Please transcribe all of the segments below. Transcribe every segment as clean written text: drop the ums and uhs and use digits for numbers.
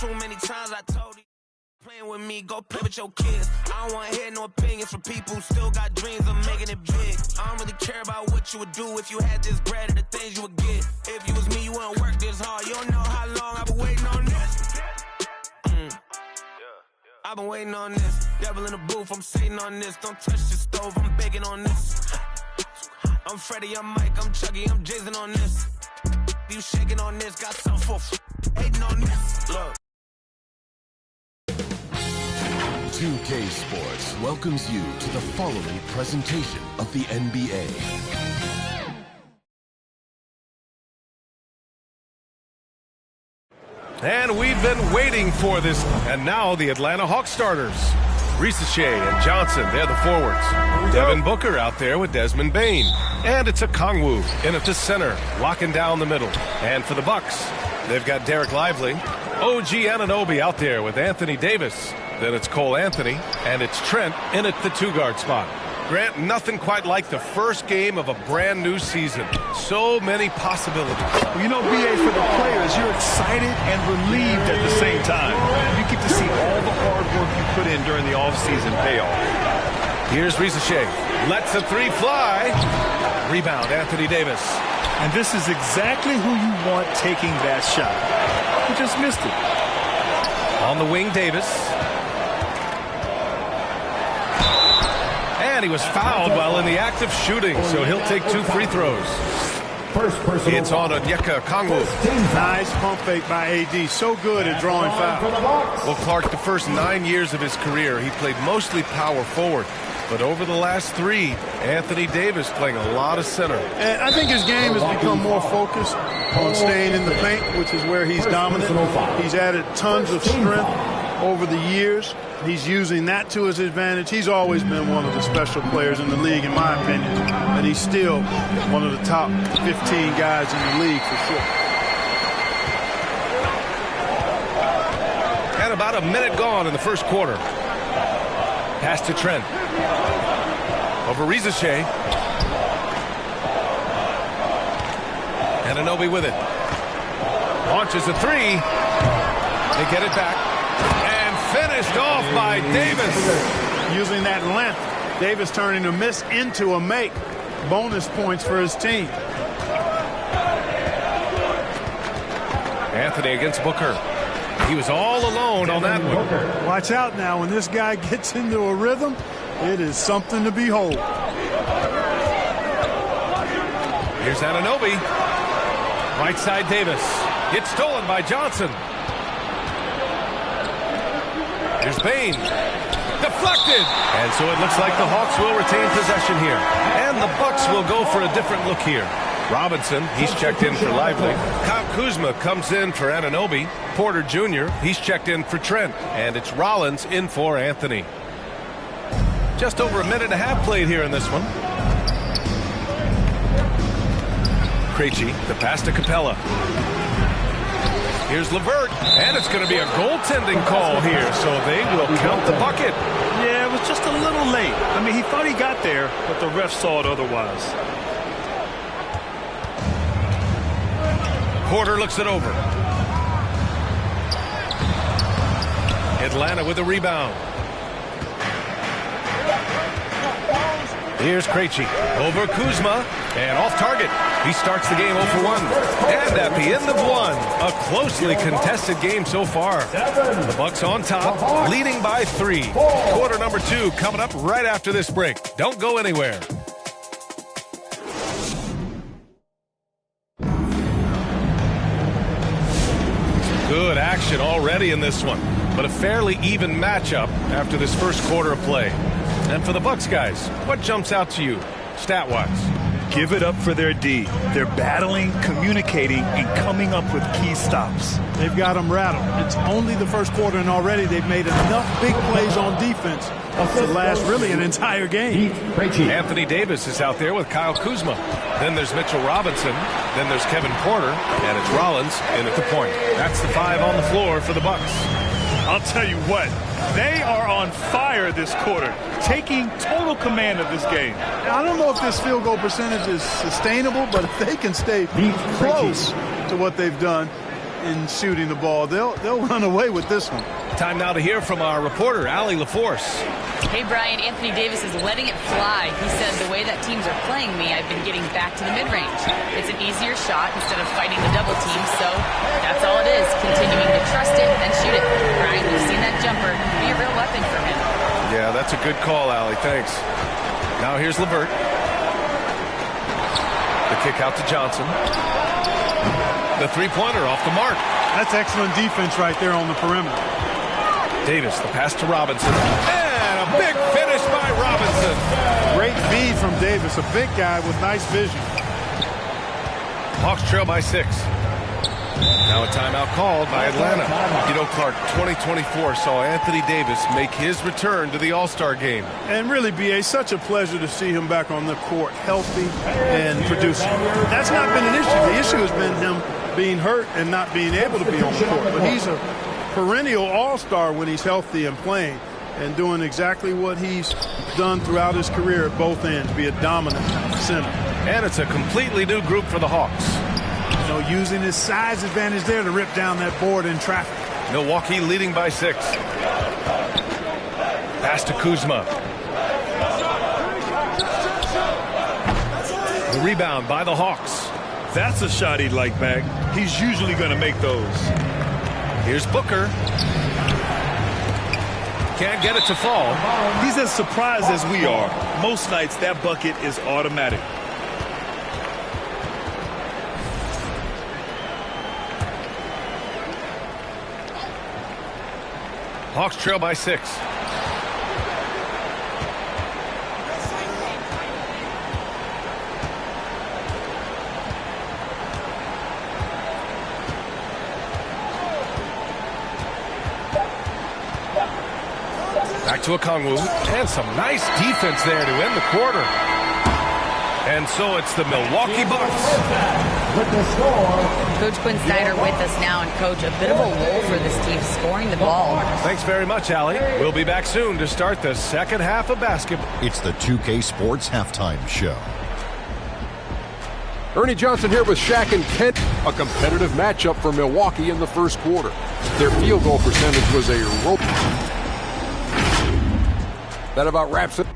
Too many times I told you, playing with me, go play with your kids. I don't want to hear no opinions from people who still got dreams of making it big. I don't really care about what you would do if you had this bread and the things you would get. If you was me, you wouldn't work this hard. You don't know how long I've been waiting on this. I've been waiting on this. Devil in the booth, I'm sitting on this. Don't touch the stove, I'm baking on this. I'm Freddie, I'm Mike, I'm Chucky, I'm Jason on this. You shaking on this, got some for hating on this. Look. 2K Sports welcomes you to the following presentation of the NBA. And we've been waiting for this. And now the Atlanta Hawks starters. Fichajes and Johnson, they're the forwards. Devin Booker out there with Desmond Bane. And it's a Kongwu in at the center, locking down the middle. And for the Bucks, they've got Derek Lively. OG Anunoby out there with Anthony Davis. Then it's Cole Anthony, and it's Trent in at the two-guard spot. Grant, nothing quite like the first game of a brand new season. So many possibilities. Well, you know, BA, for the players, you're excited and relieved at the same time. You get to see all the hard work you put in during the offseason pay off. Here's Fichajes. Lets a three fly. Rebound, Anthony Davis. And this is exactly who you want taking that shot. You just missed it. On the wing, Davis. And he was fouled while in the act of shooting, so he'll take 2 free throws. It's on Onyeka Kongwu. Nice pump fake by AD. So good at drawing fouls. Well, Clark, the first 9 years of his career, he played mostly power forward. But over the last 3, Anthony Davis playing a lot of center. And I think his game has become more focused on staying in the paint, which is where he's dominant. He's added tons of strength over the years. He's using that to his advantage. He's always been one of the special players in the league, in my opinion. And he's still one of the top 15 guys in the league for sure. And about a minute gone in the first quarter. Pass to Trent. Over Fichajes. Anunoby with it. Launches a three. They get it back. Finished off by Davis. Using that length, Davis turning a miss into a make. Bonus points for his team. Anthony against Booker. He was all alone on that one. Watch out now. When this guy gets into a rhythm, it is something to behold. Here's Anunoby. Right side Davis. It's stolen by Johnson. Here's Bane. Deflected. And so it looks like the Hawks will retain possession here. And the Bucks will go for a different look here. Robinson, he's checked in for Lively. Kyle Kuzma comes in for Anunoby. Porter Jr., he's checked in for Trent. And it's Rollins in for Anthony. Just over a minute and a half played here in this one. Krejci, the pass to Capella. Here's LeVert, and it's going to be a goaltending call here, so they will count the bucket. Yeah, it was just a little late. I mean, he thought he got there, but the ref saw it otherwise. Porter looks it over. Atlanta with a rebound. Here's Krejci over Kuzma and off target. He starts the game 0 for 1. And at the end of 1, a closely contested game so far. The Bucks on top, leading by 3. Quarter number 2 coming up right after this break. Don't go anywhere. Good action already in this one, but a fairly even matchup after this first quarter of play. And for the Bucks guys, what jumps out to you, stat-wise? Give it up for their D. They're battling, communicating, and coming up with key stops. They've got them rattled. It's only the first quarter, and already they've made enough big plays on defense to last really an entire game. Anthony Davis is out there with Kyle Kuzma. Then there's Mitchell Robinson. Then there's Kevin Porter. And it's Rollins in at the point. That's the 5 on the floor for the Bucks. I'll tell you what, they are on fire this quarter, taking total command of this game. I don't know if this field goal percentage is sustainable, but if they can stay close to what they've done, in shooting the ball. They'll run away with this one. Time now to hear from our reporter, Allie LaForce. Hey, Brian, Anthony Davis is letting it fly. He said, the way that teams are playing me, I've been getting back to the mid-range. It's an easier shot instead of fighting the double team, so that's all it is, continuing to trust it and shoot it. Brian, we've seen that jumper be a real weapon for him. Yeah, that's a good call, Allie. Thanks. Now here's LeVert. The kick out to Johnson. The three-pointer off the mark. That's excellent defense right there on the perimeter. Davis, the pass to Robinson. And a big finish by Robinson. Great feed from Davis, a big guy with nice vision. Hawks trail by 6. Now a timeout called by Atlanta. You know, Clark, 2024 saw Anthony Davis make his return to the All-Star game. And really, B.A., such a pleasure to see him back on the court, healthy and producing. That's not been an issue. The issue has been him being hurt and not being able to be on the court. But he's a perennial all-star when he's healthy and playing and doing exactly what he's done throughout his career at both ends, be a dominant center. And it's a completely new group for the Hawks. You know, using his size advantage there to rip down that board in traffic. Milwaukee leading by 6. Pass to Kuzma. The rebound by the Hawks. That's a shot he'd like back. He's usually going to make those. Here's Booker. Can't get it to fall. He's as surprised as we are. Most nights that bucket is automatic. Hawks trail by 6. Back to Okongwu, and some nice defense there to end the quarter. And so it's the Milwaukee Bucks. Coach Quinn Snyder with us now, and Coach, a bit of a lull for this team scoring the ball. Thanks very much, Allie. We'll be back soon to start the second half of basketball. It's the 2K Sports Halftime Show. Ernie Johnson here with Shaq and Kent. A competitive matchup for Milwaukee in the first quarter. Their field goal percentage was a rope. That about wraps it.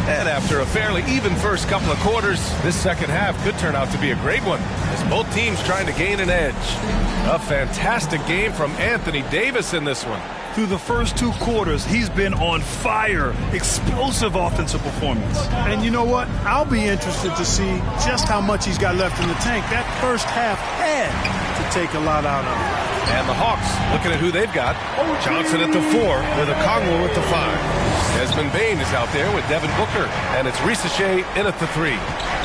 And after a fairly even first couple of quarters, this second half could turn out to be a great one, as both teams trying to gain an edge. A fantastic game from Anthony Davis in this one. Through the first 2 quarters, he's been on fire. Explosive offensive performance. And you know what? I'll be interested to see just how much he's got left in the tank. That first half had to take a lot out of it. And the Hawks looking at who they've got. Johnson at the 4 with Okongwu at the 5. Desmond Bane is out there with Devin Booker. And it's Risache in at the 3.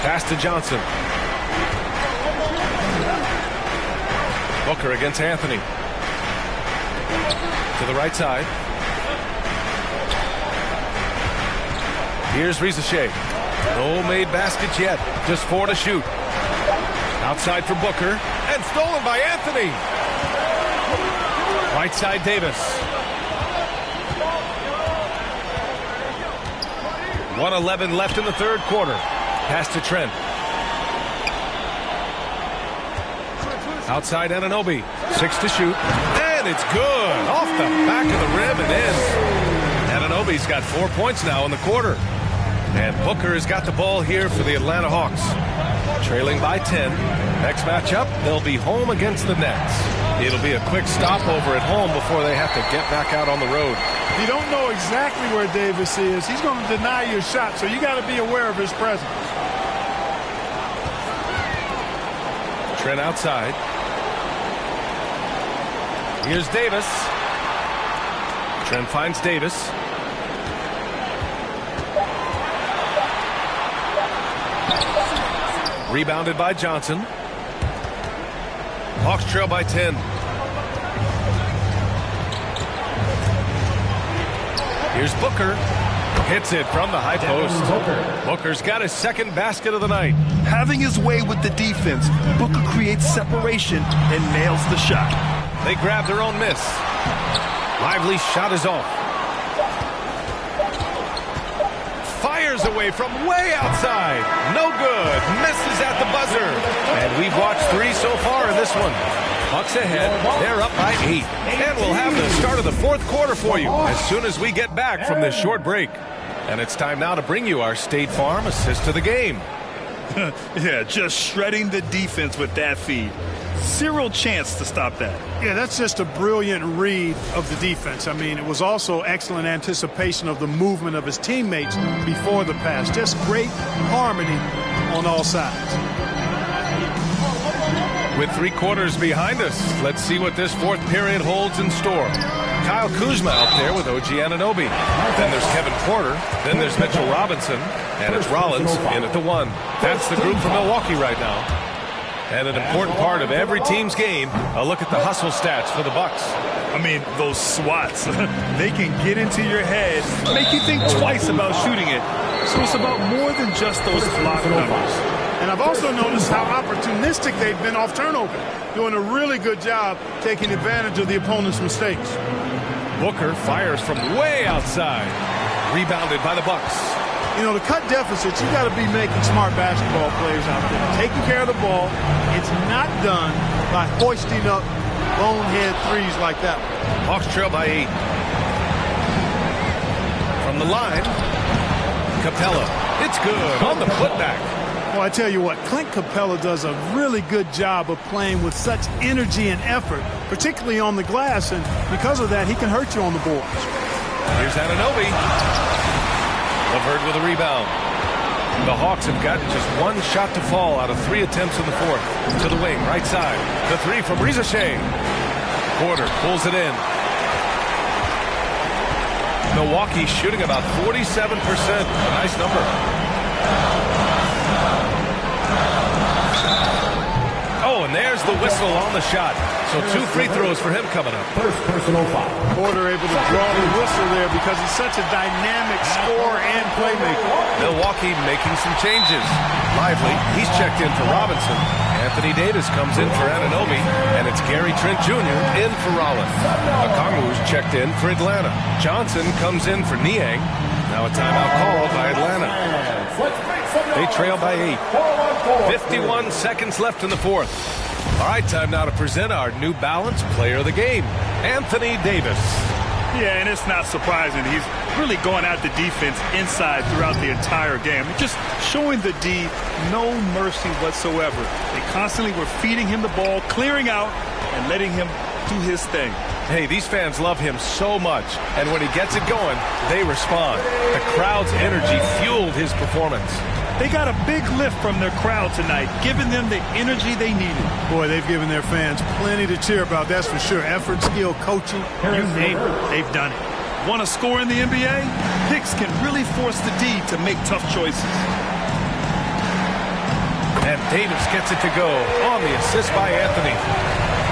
Pass to Johnson. Booker against Anthony. To the right side. Here's Risache. No made baskets yet. Just 4 to shoot. Outside for Booker. And stolen by Anthony. Right side Davis. 1:11 left in the third quarter. Pass to Trent. Outside Anunoby. 6 to shoot. And it's good. Off the back of the rim and in. Anunoby's got 4 points now in the quarter. And Booker has got the ball here for the Atlanta Hawks. Trailing by 10. Next matchup, they'll be home against the Nets. It'll be a quick stopover at home before they have to get back out on the road. You don't know exactly where Davis is. He's going to deny your shot, so you got to be aware of his presence. Trent outside. Here's Davis. Trent finds Davis. Rebounded by Johnson. Hawks trail by 10. Here's Booker. Hits it from the high post. Booker's got his second basket of the night. Having his way with the defense, Booker creates separation and nails the shot. They grab their own miss. Lively's shot is off. fires away from way outside. No good. Misses at the buzzer. And we've watched 3 so far in this one. Bucks ahead. They're up by 8. And we'll have the start of the 4th quarter for you as soon as we get back from this short break. And it's time now to bring you our State Farm assist to the game. Yeah, just shredding the defense with that feed. Zero chance to stop that. Yeah, that's just a brilliant read of the defense. I mean, it was also excellent anticipation of the movement of his teammates before the pass. Just great harmony on all sides. With 3 quarters behind us, let's see what this 4th period holds in store. Kyle Kuzma out there with OG Anunoby. Then there's Kevin Porter. Then there's Mitchell Robinson. And it's Rollins in at the 1. That's the group for Milwaukee right now. And an important part of every team's game, a look at the hustle stats for the Bucks. I mean, those swats, they can get into your head, make you think twice about shooting it. So it's about more than just those block numbers. And I've also noticed how opportunistic they've been off turnover, doing a really good job taking advantage of the opponent's mistakes. Booker fires from way outside. Rebounded by the Bucks. You know, to cut deficits, you got to be making smart basketball plays out there. Taking care of the ball. It's not done by hoisting up bonehead threes like that. Hawks trail by 8. From the line, Capella. It's good on the putback. Well, I tell you what, Clint Capella does a really good job of playing with such energy and effort, particularly on the glass, and because of that, he can hurt you on the boards. Here's Anunoby. LeVert with a rebound. The Hawks have gotten just 1 shot to fall out of 3 attempts in the 4th. To the wing, right side. The 3 from Rizachet. Porter pulls it in. Milwaukee shooting about 47%. A nice number. Oh, and there's the whistle on the shot. So 2 free throws for him coming up. First personal foul. Porter able to draw the whistle there because he's such a dynamic scorer and playmaker. Milwaukee making some changes. Lively, he's checked in for Robinson. Anthony Davis comes in for Anunoby, and it's Gary Trent Jr. in for Rollins. Okongwu's checked in for Atlanta. Johnson comes in for Niang. Now a timeout called by Atlanta. They trail by 8. 51 seconds left in the 4th. All right, time now to present our New Balance Player of the Game, Anthony Davis. Yeah, and it's not surprising. He's really going at the defense inside throughout the entire game. Just showing the D no mercy whatsoever. They constantly were feeding him the ball, clearing out, and letting him do his thing. Hey, these fans love him so much, and when he gets it going, they respond. The crowd's energy fueled his performance. They got a big lift from their crowd tonight, giving them the energy they needed. Boy, they've given their fans plenty to cheer about, that's for sure. Effort, skill, coaching, you name it, they've done it. Want to score in the NBA? Picks can really force the D to make tough choices. And Davis gets it to go on the assist by Anthony.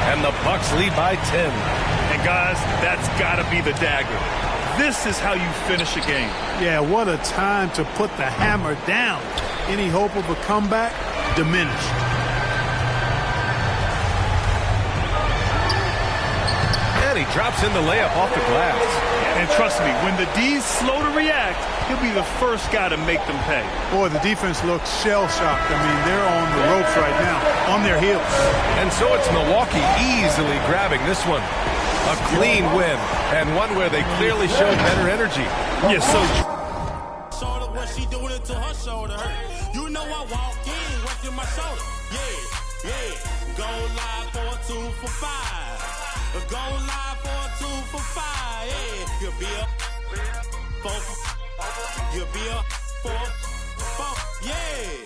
And the Bucks lead by 10. And guys, that's got to be the dagger. This is how you finish a game. Yeah, what a time to put the hammer down. Any hope of a comeback diminished. And he drops in the layup off the glass. And trust me, when the D's slow to react, he'll be the first guy to make them pay. Boy, the defense looks shell-shocked. I mean, they're on the ropes right now, on their heels. And so it's Milwaukee easily grabbing this one. A clean win, and one where they clearly showed better energy. Yes, so Shoulder, what she doing it to her shoulder hurt. You know I walk in, working my shoulder. Yeah, yeah. Go live for a 2 for 5. Go live for a 2 for 5. Yeah, you'll be a 4. You'll be a 4. Yeah.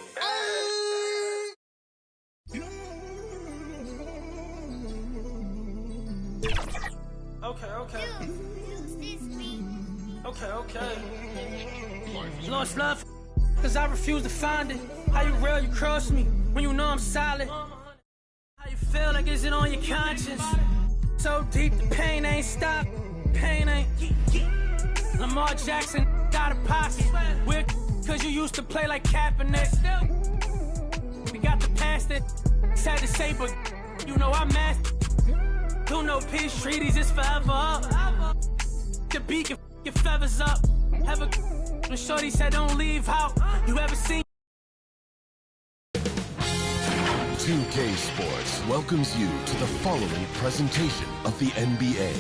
Okay. Lost love, cause I refuse to find it. How you rail, you cross me, when you know I'm solid. How you feel, like is it on your conscience? So deep, the pain ain't stopped. Pain ain't. Lamar Jackson got a pocket. Weird, cause you used to play like Kaepernick. We got the past that sad to say, but you know I'm master. Do no peace treaties, it's forever up. The beacon, your feathers up. Have a When Shorty said don't leave out, you ever seen? 2K Sports welcomes you to the following presentation of the NBA.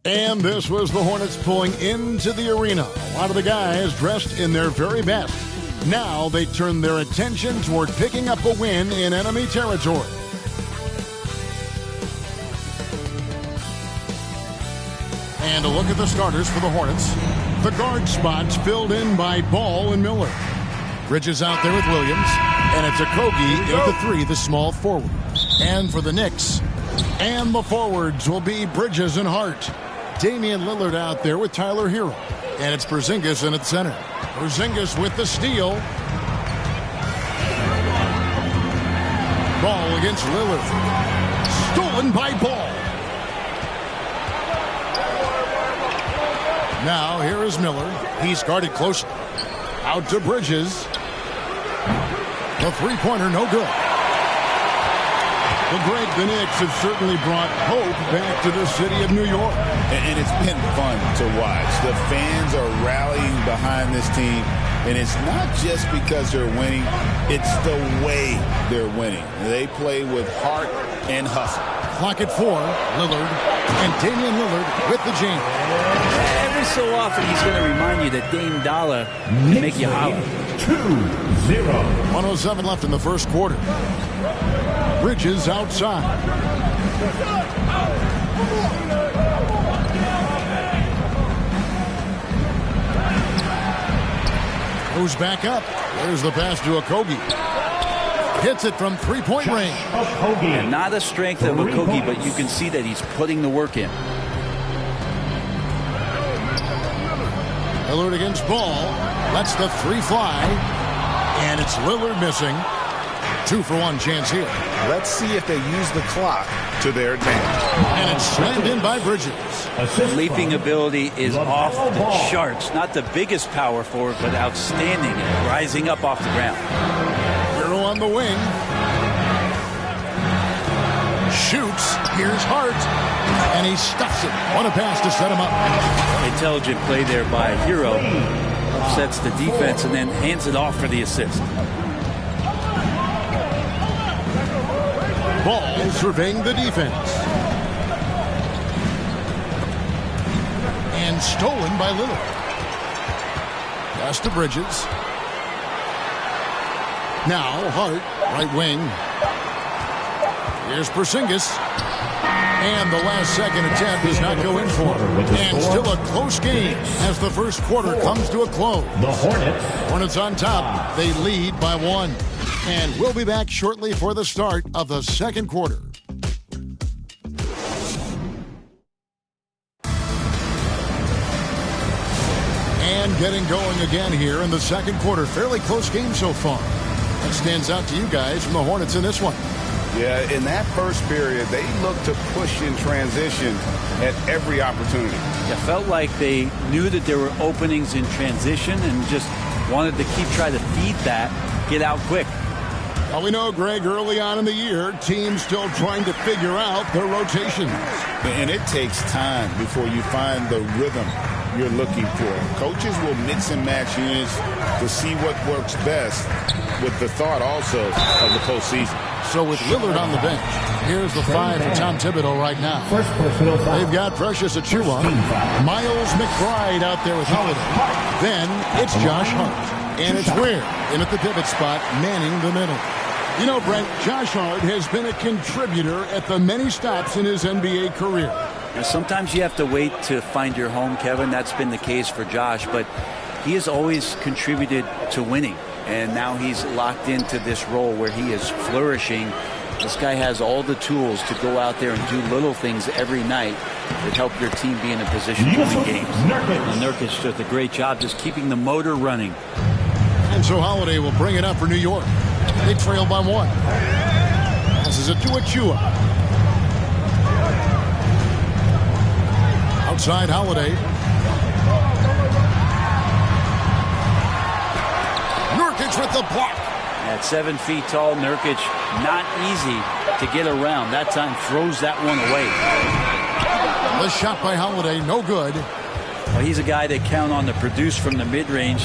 And this was the Hornets pulling into the arena. A lot of the guys dressed in their very best. Now they turn their attention toward picking up a win in enemy territory. And a look at the starters for the Hornets. The guard spots filled in by Ball and Miller. Bridges out there with Williams. And it's Okogie at the three, the small forward. And for the Knicks, and the forwards will be Bridges and Hart. Damian Lillard out there with Tyler Hero. And it's Porzingis in at center. Porzingis with the steal. Ball against Lillard. Stolen by Ball. Now here is Miller. He's guarded closely. Out to Bridges. The three-pointer, no good. Well, Greg, the Knicks have certainly brought hope back to the city of New York. And it's been fun to watch. The fans are rallying behind this team. And it's not just because they're winning. It's the way they're winning. They play with heart and hustle. Clock at 4. Lillard and Damian Lillard with the jam. Every so often he's going to remind you that Dame Dollar can make you holler. 2-0. 1:07 left in the first quarter. Bridges outside. Goes back up. There's the pass to Okogie. Hits it from three-point range. And not a strength of Okogie, but you can see that he's putting the work in. Lillard against Ball. Lets the three fly. And it's Lillard missing. 2-for-1 chance here. Let's see if they use the clock to their advantage. And it's slammed in by Bridges. Leaping ability is off the charts. Not the biggest power forward, but outstanding at rising up off the ground. Hero on the wing. Shoots. Here's Hart. And he stuffs it. What a pass to set him up. Intelligent play there by Hero. Upsets the defense and then hands it off for the assist. Ball surveying the defense. And stolen by Lillard. Pass to Bridges. Now Hart, right wing. Here's Porzingis. And the last second attempt does not go in for him. And still a close game as the first quarter comes to a close. The Hornets on top. They lead by 1. And we'll be back shortly for the start of the second quarter. And getting going again here in the second quarter. Fairly close game so far. What stands out to you guys from the Hornets in this one? Yeah, in that first period, they looked to push in transition at every opportunity. It felt like they knew that there were openings in transition and just wanted to trying to feed that, get out quick. Well, we know, Greg, early on in the year, teams still trying to figure out their rotations. And it takes time before you find the rhythm you're looking for. Coaches will mix and match units to see what works best with the thought also of the postseason. So with Lillard on the bench, here's the 5 for Tom Thibodeau right now. They've got Precious Achiuwa, Miles McBride out there with Holiday. Then it's Josh Hart. And it's Ware in at the pivot spot, manning the middle. You know, Brent, Josh Hart has been a contributor at the many stops in his NBA career. Now, sometimes you have to wait to find your home, Kevin. That's been the case for Josh, but he has always contributed to winning. And now he's locked into this role where he is flourishing. This guy has all the tools to go out there and do little things every night that help your team be in a position to win games. And Nurkic does a great job just keeping the motor running. And so Holiday will bring it up for New York. They trail by 1. This is a Achiuwa. Outside Holiday. Nurkic with the block. At 7 feet tall, Nurkic, not easy to get around. That time throws that one away. The shot by Holiday, no good. Well, he's a guy they count on to produce from the mid-range.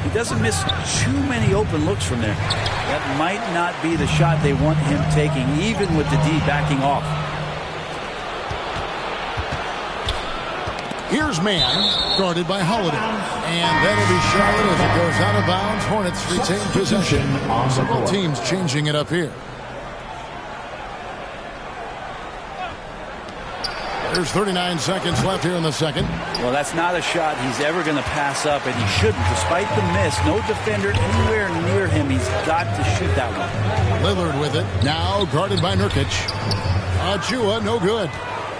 He doesn't miss too many open looks from there. That might not be the shot they want him taking, even with the D backing off. Here's man, guarded by Holiday. And that'll be Charlotte as it goes out of bounds. Hornets retain possession. Several teams changing it up here. There's 39 seconds left here in the second. Well, that's not a shot he's ever going to pass up, and he shouldn't. Despite the miss, no defender anywhere near him. He's got to shoot that one. Lillard with it. Now guarded by Nurkic. Achua, no good.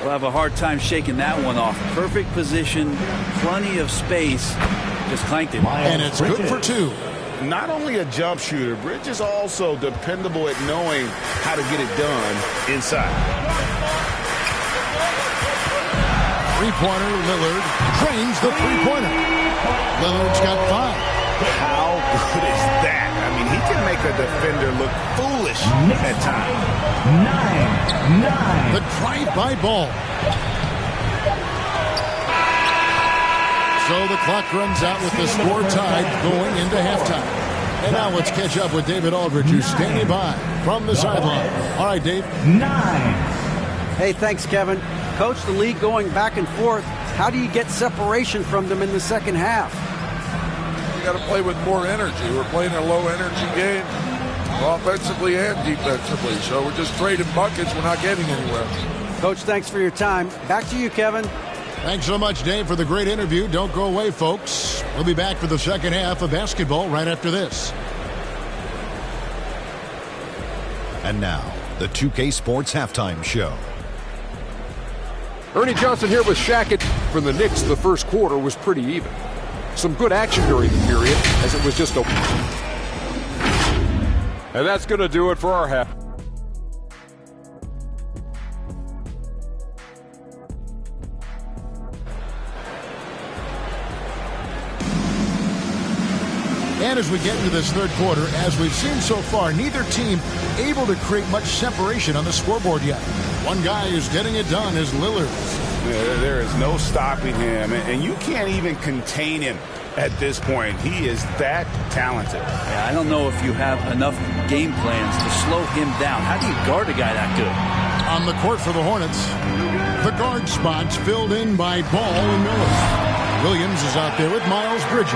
We'll have a hard time shaking that one off. Perfect position, plenty of space. Just clanked it. And it's good for two. Not only a jump shooter, Bridges also dependable at knowing how to get it done inside. Three-pointer, Lillard drains the three-pointer. Lillard's got 5. How good is that? I mean, he can make a defender look foolish at times. 9. The drive-by ball. So the clock runs out with the score tied going into halftime. And now let's catch up with David Aldridge, who's standing by from the sideline. All right, Dave. 9. Hey, thanks, Kevin. Coach, the league going back and forth. How do you get separation from them in the second half? You got to play with more energy. We're playing a low-energy game, offensively and defensively. So we're just trading buckets. We're not getting anywhere. Coach, thanks for your time. Back to you, Kevin. Thanks so much, Dave, for the great interview. Don't go away, folks. We'll be back for the second half of basketball right after this. And now, the 2K Sports Halftime Show. Ernie Johnson here with Shaq. For the Knicks, the first quarter was pretty even. Some good action during the period, as it was just a... And that's going to do it for our half. And as we get into this third quarter, as we've seen so far, neither team able to create much separation on the scoreboard yet. One guy who's getting it done is Lillard. There is no stopping him, and you can't even contain him at this point. He is that talented. Yeah, I don't know if you have enough game plans to slow him down. How do you guard a guy that good? On the court for the Hornets, the guard spots filled in by Ball and Miller. Williams is out there with Miles Bridges.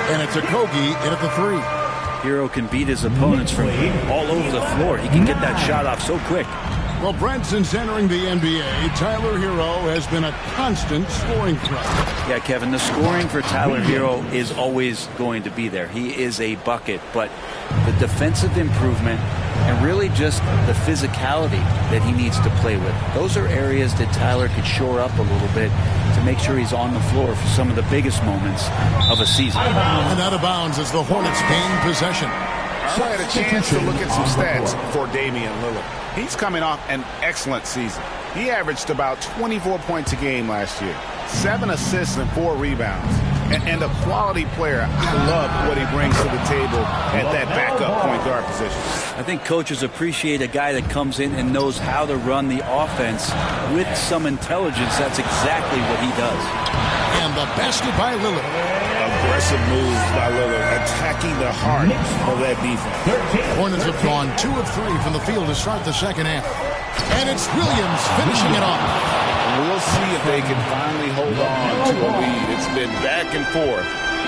And it's a Kogi in at the 3. Hero can beat his opponents from all over the floor. He can get that shot off so quick. Well, Branson's entering the NBA. Tyler Hero has been a constant scoring threat. Yeah, Kevin, the scoring for Tyler Hero is always going to be there. He is a bucket, but the defensive improvement and really just the physicality that he needs to play with. Those are areas that Tyler could shore up a little bit to make sure he's on the floor for some of the biggest moments of a season. And out of bounds as the Hornets gain possession. I had a chance to look at some stats for Damian Lillard. He's coming off an excellent season. He averaged about 24 points a game last year, 7 assists and 4 rebounds. And a quality player. I love what he brings to the table at that backup point guard position. I think coaches appreciate a guy that comes in and knows how to run the offense with some intelligence. That's exactly what he does. And the basket by Lillard. Aggressive moves by Lillard, attacking the heart of that defense. Hornets have gone 2 of 3 from the field to start the second half. And it's Williams finishing it off. We'll see if they can finally hold on to a lead. It's been back and forth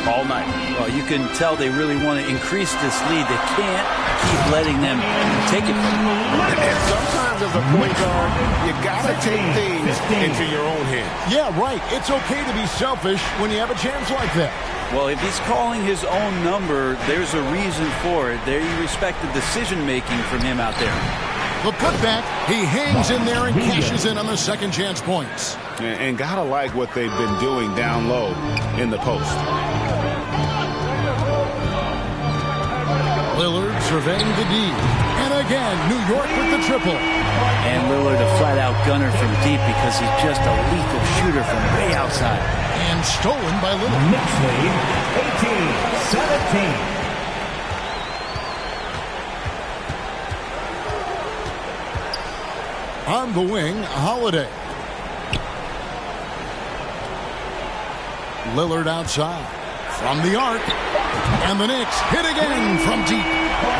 all night. Well, you can tell they really want to increase this lead. They can't keep letting them take it from them. And sometimes as a point guard, you got to take things into your own hands. Yeah, right. It's okay to be selfish when you have a chance like that. Well, if he's calling his own number, there's a reason for it. There you respect the decision-making from him out there. The putback, he hangs in there and cashes in on the second chance points. And gotta like what they've been doing down low in the post. Lillard surveying the D. And again, New York with the triple. And Lillard a flat-out gunner from deep because he's just a lethal shooter from way outside. And stolen by Lillard. Knicks lead 18-17. On the wing, Holiday. Lillard outside. From the arc. And the Knicks hit again from deep.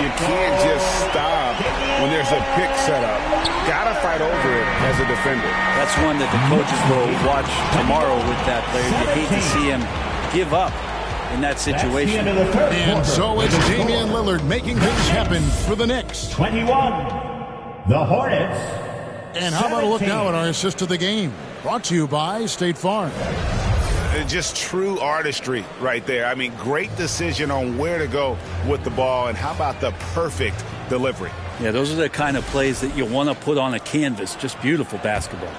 You can't just stop when there's a pick set up. Gotta fight over it as a defender. That's one that the coaches will watch tomorrow with that player. You hate to see him give up in that situation. And so it's Damian Lillard making things happen for the Knicks. 21, the Hornets. And how about a look now at our assist to the game? Brought to you by State Farm. Just true artistry right there. I mean, great decision on where to go with the ball, and how about the perfect delivery? Yeah, those are the kind of plays that you want to put on a canvas. Just beautiful basketball.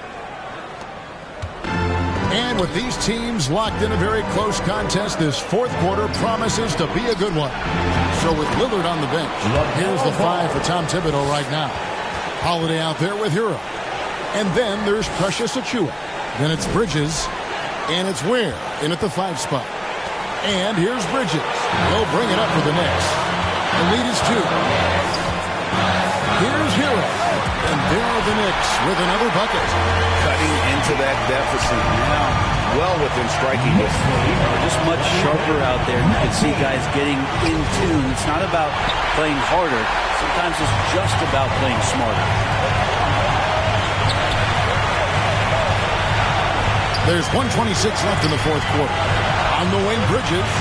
And with these teams locked in a very close contest, this fourth quarter promises to be a good one. So with Lillard on the bench, here's the 5 for Tom Thibodeau right now. Holiday out there with Hero. And then there's Precious Achiuwa. Then it's Bridges. And it's Ware in at the 5 spot. And here's Bridges. He'll bring it up for the Knicks. The lead is 2. Here's Hero. And there are the Knicks with another bucket. Cutting into that deficit now. Well within striking distance. Just much sharper out there. You can see guys getting in tune. It's not about playing harder. Sometimes it's just about playing smarter. There's 1:26 left in the fourth quarter. On the wing, Bridges.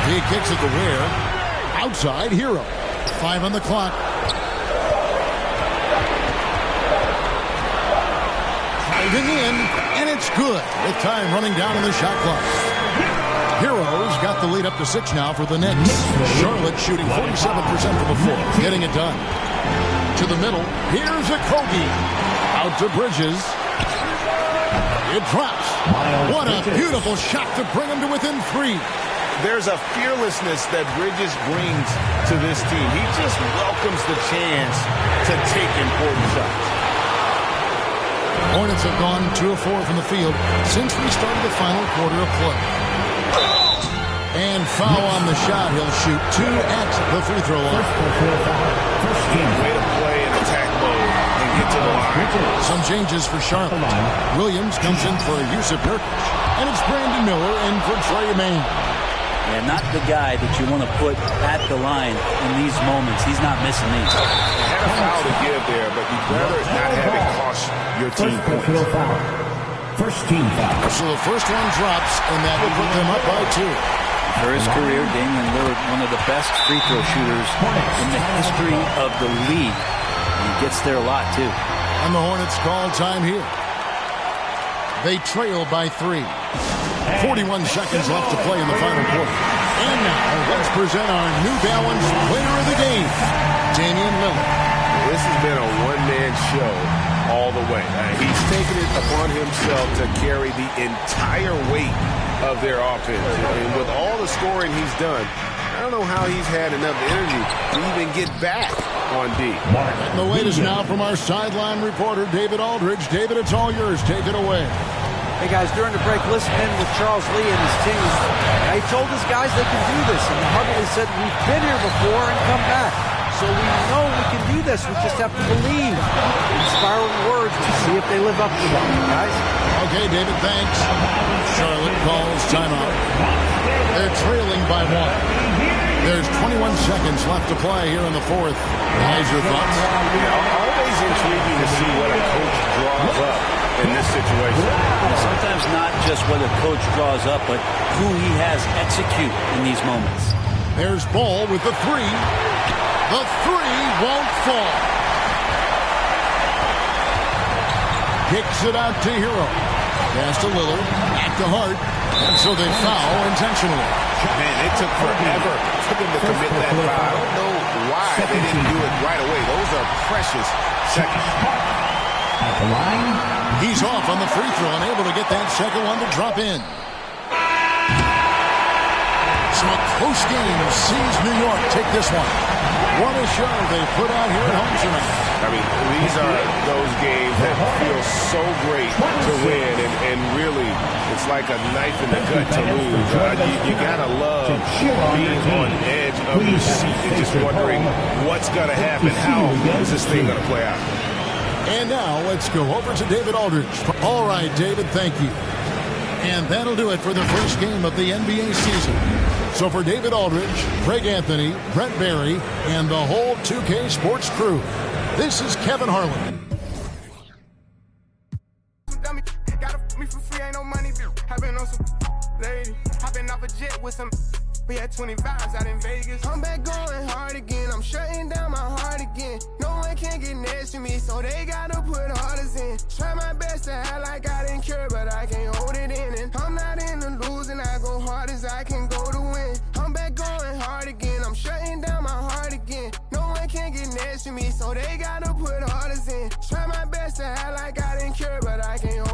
He kicks it to Ware. Outside, Hero. 5 on the clock. Driving in, and it's good with time running down in the shot clock. Hero's got the lead up to 6 now for the Knicks. Charlotte shooting 47% from the floor, getting it done. To the middle, here's a Kogi. Out to Bridges. It drops. What a beautiful shot to bring him to within 3. There's a fearlessness that Bridges brings to this team. He just welcomes the chance to take important shots. Hornets have gone 2 of 4 from the field since we started the final quarter of play. And foul on the shot. He'll shoot 2 at the free throw line. Way to play in attack mode and get to the line. Some changes for Charlotte. Williams comes in for Yusuf Nurkic. And it's Brandon Miller in for Trey Mann. And not the guy that you want to put at the line in these moments. He's not missing these. Had a foul to give there, but you'd rather not have it cost your team points. First team foul. So the first one drops, and that will put them up by 2. For his career, Damian Lillard, one of the best free throw shooters in the history of the league. And he gets there a lot, too. And the Hornets call time here. They trail by 3. 41 seconds left to play in the final quarter. And now, let's present our New Balance player of the game, Damian Lillard. This has been a one-man show all the way. He's taken it upon himself to carry the entire weight of their offense. And with all the scoring he's done, I don't know how he's had enough energy to even get back on D. And the weight is now from our sideline reporter, David Aldridge. David, it's all yours. Take it away. Hey, guys, during the break, listening with Charles Lee and his team, he told his guys they can do this. And Hubbley said, we've been here before and come back. So we know we can do this. We just have to believe. Inspiring words to see if they live up to them, guys. Okay, David, thanks. Charlotte calls timeout. They're trailing by 1. There's 21 seconds left to play here in the fourth. How's your thoughts? Always intriguing to see what a coach draws up in this situation. Sometimes not just what a coach draws up, but who he has execute in these moments. There's Ball with the 3. The 3 won't fall. Kicks it out to Hero. Pass to Lillard. Back to Hart. And so they foul intentionally. Man, it took forever for them to commit that foul. I don't know why they didn't do it right away. Those are precious seconds. At the line. He's off on the free throw, unable to get that second one to drop in. So a close game sees New York take this one. What a show they put out here at home tonight. I mean, these are those games that feel so great to win, and really, it's like a knife in the gut to lose. You gotta love being on edge of your seat and just wondering what's gonna happen. How is this thing gonna play out? And now let's go over to David Aldridge. All right, David, thank you. And that'll do it for the first game of the NBA season. So for David Aldridge, Craig Anthony, Brent Barry, and the whole 2K Sports crew, this is Kevin Harlan. We had 25s out in Vegas. I'm back going hard again. I'm shutting down my heart again. No one can get next to me, so they gotta put orders in. Try my best to act like I didn't care, but I can't hold it in. And I'm not in the losing. I go hard as I can go to win. I'm back going hard again. I'm shutting down my heart again. No one can get next to me, so they gotta put orders in. Try my best to act like I didn't care, but I can't hold